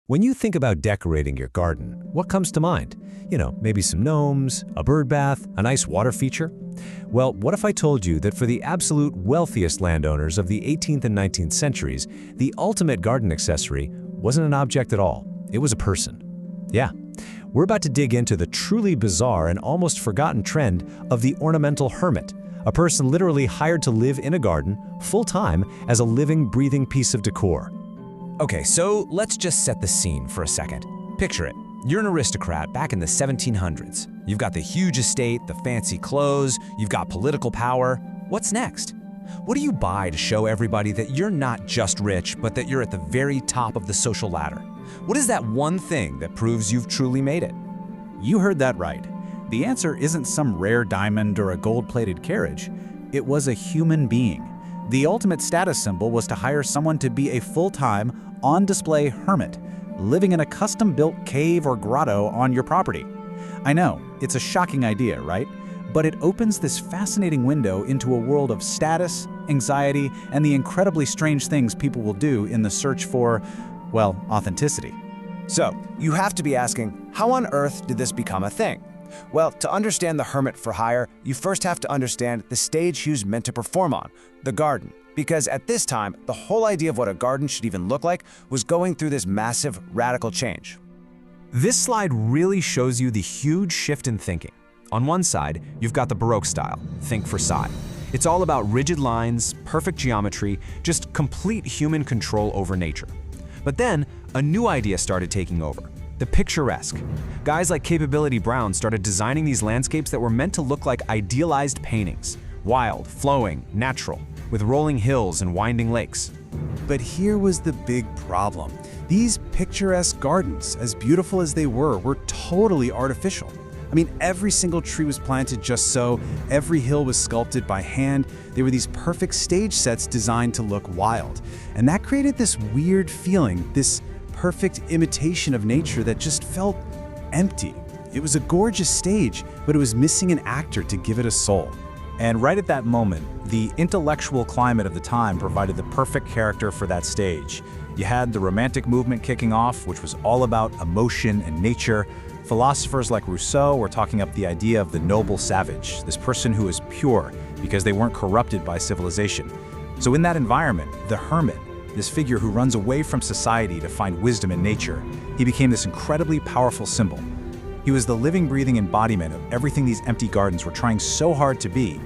When you think about decorating your garden, what comes to mind? Maybe some gnomes, a bird bath, a nice water feature? Well, what if I told you that for the absolute wealthiest landowners of the 18th and 19th centuries, the ultimate garden accessory wasn't an object at all, it was a person. Yeah, we're about to dig into the truly bizarre and almost forgotten trend of the ornamental hermit, a person literally hired to live in a garden full-time as a living, breathing piece of decor. Okay, so let's just set the scene for a second. Picture it. You're an aristocrat back in the 1700s. You've got the huge estate, the fancy clothes, you've got political power. What's next? What do you buy to show everybody that you're not just rich, but that you're at the very top of the social ladder? What is that one thing that proves you've truly made it? You heard that right. The answer isn't some rare diamond or a gold-plated carriage. It was a human being. The ultimate status symbol was to hire someone to be a full-time, on-display hermit, living in a custom-built cave or grotto on your property. I know, it's a shocking idea, right? But it opens this fascinating window into a world of status, anxiety, and the incredibly strange things people will do in the search for, well, authenticity. So, you have to be asking, how on earth did this become a thing? Well, to understand the hermit for hire, you first have to understand the stage he was meant to perform on, the garden. Because at this time, the whole idea of what a garden should even look like was going through this massive, radical change. This slide really shows you the huge shift in thinking. On one side, you've got the Baroque style, think Versailles. It's all about rigid lines, perfect geometry, just complete human control over nature. But then, a new idea started taking over, the picturesque. Guys like Capability Brown started designing these landscapes that were meant to look like idealized paintings, wild, flowing, natural, with rolling hills and winding lakes. But here was the big problem. These picturesque gardens, as beautiful as they were totally artificial. I mean, every single tree was planted just so, every hill was sculpted by hand. They were these perfect stage sets designed to look wild. And that created this weird feeling, this perfect imitation of nature that just felt empty. It was a gorgeous stage, but it was missing an actor to give it a soul. And right at that moment, the intellectual climate of the time provided the perfect character for that stage. You had the Romantic movement kicking off, which was all about emotion and nature. Philosophers like Rousseau were talking up the idea of the noble savage, this person who is pure because they weren't corrupted by civilization. So in that environment, the hermit, this figure who runs away from society to find wisdom in nature, he became this incredibly powerful symbol. He was the living, breathing embodiment of everything these empty gardens were trying so hard to be.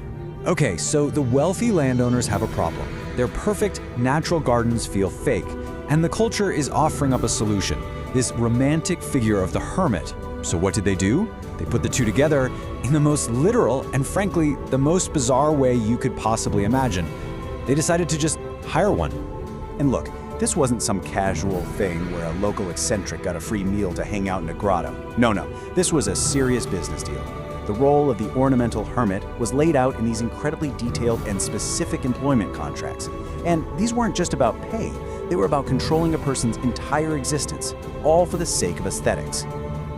Okay, so the wealthy landowners have a problem. Their perfect, natural gardens feel fake, and the culture is offering up a solution, this romantic figure of the hermit. So what did they do? They put the two together in the most literal and frankly, the most bizarre way you could possibly imagine. They decided to just hire one. And look, this wasn't some casual thing where a local eccentric got a free meal to hang out in a grotto. No, this was a serious business deal. The role of the ornamental hermit was laid out in these incredibly detailed and specific employment contracts. And these weren't just about pay, they were about controlling a person's entire existence, all for the sake of aesthetics.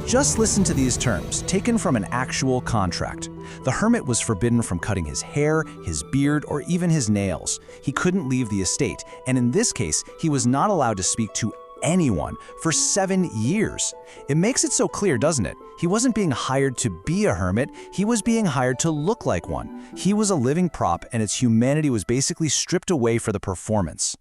Just listen to these terms, taken from an actual contract. The hermit was forbidden from cutting his hair, his beard, or even his nails. He couldn't leave the estate, and in this case, he was not allowed to speak to anyone for 7 years. It makes it so clear, doesn't it? He wasn't being hired to be a hermit, he was being hired to look like one. He was a living prop, and its humanity was basically stripped away for the performance.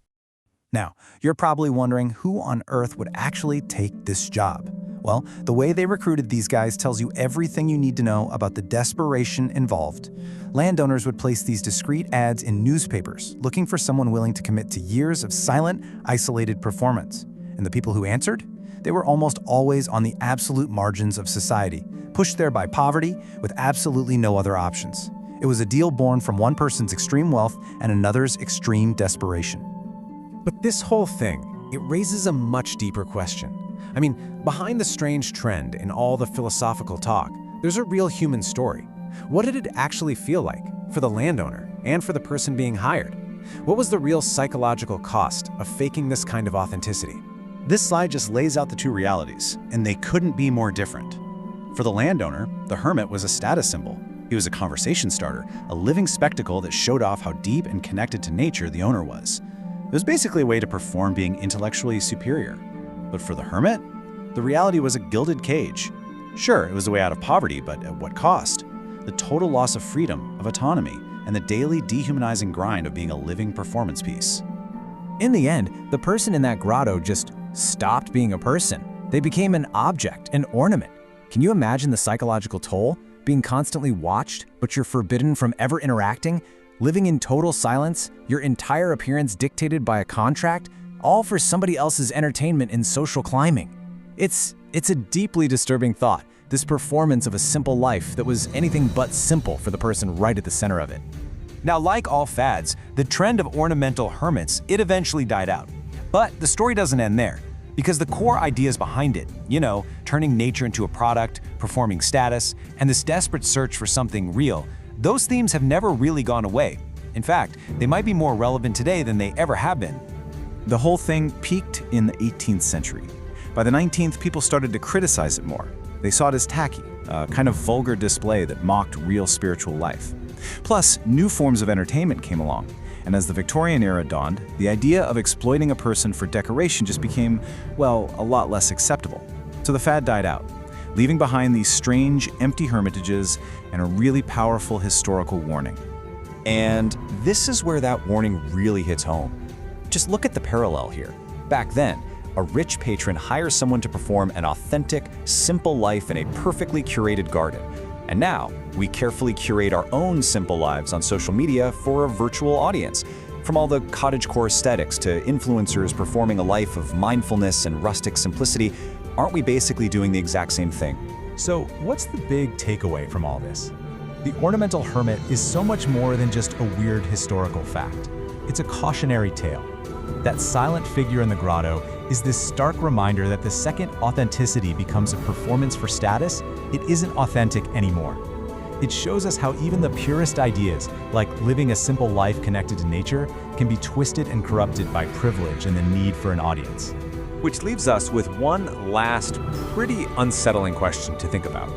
Now, you're probably wondering who on earth would actually take this job. Well, the way they recruited these guys tells you everything you need to know about the desperation involved. Landowners would place these discreet ads in newspapers, looking for someone willing to commit to years of silent, isolated performance. And the people who answered? They were almost always on the absolute margins of society, pushed there by poverty with absolutely no other options. It was a deal born from one person's extreme wealth and another's extreme desperation. But this whole thing, it raises a much deeper question. I mean, behind the strange trend and all the philosophical talk, there's a real human story. What did it actually feel like for the landowner and for the person being hired? What was the real psychological cost of faking this kind of authenticity? This slide just lays out the two realities, and they couldn't be more different. For the landowner, the hermit was a status symbol. He was a conversation starter, a living spectacle that showed off how deep and connected to nature the owner was. It was basically a way to perform being intellectually superior. But for the hermit, the reality was a gilded cage. Sure, it was a way out of poverty, but at what cost? The total loss of freedom, of autonomy, and the daily dehumanizing grind of being a living performance piece. In the end, the person in that grotto just stopped being a person. They became an object, an ornament. Can you imagine the psychological toll? Being constantly watched, but you're forbidden from ever interacting? Living in total silence, your entire appearance dictated by a contract, all for somebody else's entertainment and social climbing. It's a deeply disturbing thought, this performance of a simple life that was anything but simple for the person right at the center of it. Now, like all fads, the trend of ornamental hermits, it eventually died out. But the story doesn't end there, because the core ideas behind it, turning nature into a product, performing status, and this desperate search for something real, those themes have never really gone away. In fact, they might be more relevant today than they ever have been. The whole thing peaked in the 18th century. By the 19th, people started to criticize it more. They saw it as tacky, a kind of vulgar display that mocked real spiritual life. Plus, new forms of entertainment came along, and as the Victorian era dawned, the idea of exploiting a person for decoration just became, well, a lot less acceptable. So the fad died out, leaving behind these strange, empty hermitages and a really powerful historical warning. And this is where that warning really hits home. Just look at the parallel here. Back then, a rich patron hires someone to perform an authentic, simple life in a perfectly curated garden. And now, we carefully curate our own simple lives on social media for a virtual audience. From all the cottagecore aesthetics to influencers performing a life of mindfulness and rustic simplicity, aren't we basically doing the exact same thing? So, what's the big takeaway from all this? The ornamental hermit is so much more than just a weird historical fact. It's a cautionary tale. That silent figure in the grotto is this stark reminder that the second authenticity becomes a performance for status, it isn't authentic anymore. It shows us how even the purest ideas, like living a simple life connected to nature, can be twisted and corrupted by privilege and the need for an audience. Which leaves us with one last, pretty unsettling question to think about.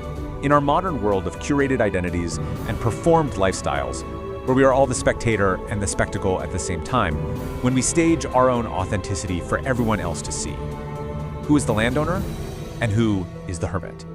In our modern world of curated identities and performed lifestyles, where we are all the spectator and the spectacle at the same time, when we stage our own authenticity for everyone else to see, who is the landowner and who is the hermit?